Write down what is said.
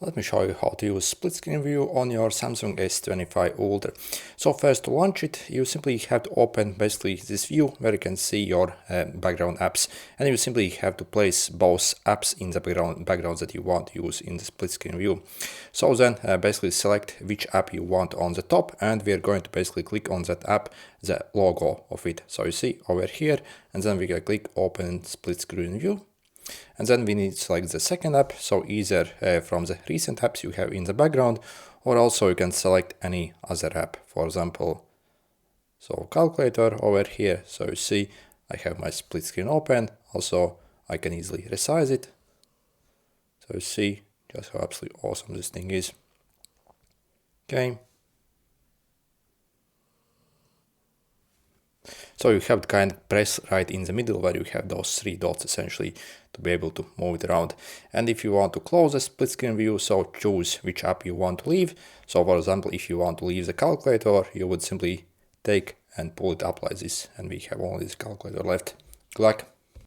Let me show you how to use split screen view on your Samsung S25 Ultra. So first, to launch it, you simply have to open basically this view where you can see your background apps, and you simply have to place both apps in the backgrounds that you want to use in the split screen view. So then basically select which app you want on the top, and we are going to basically click on that app, the logo of it. So you see over here, and then we can click open split screen view. And then we need to select the second app, so either from the recent apps you have in the background, or also you can select any other app, for example, so calculator over here. So you see I have my split screen open. Also I can easily resize it. So you see just how absolutely awesome this thing is. Okay. So you have to kind of press right in the middle where you have those three dots essentially to be able to move it around. And if you want to close the split screen view, so choose which app you want to leave. So for example, if you want to leave the calculator, you would simply take and pull it up like this, and we have only this calculator left. Good luck.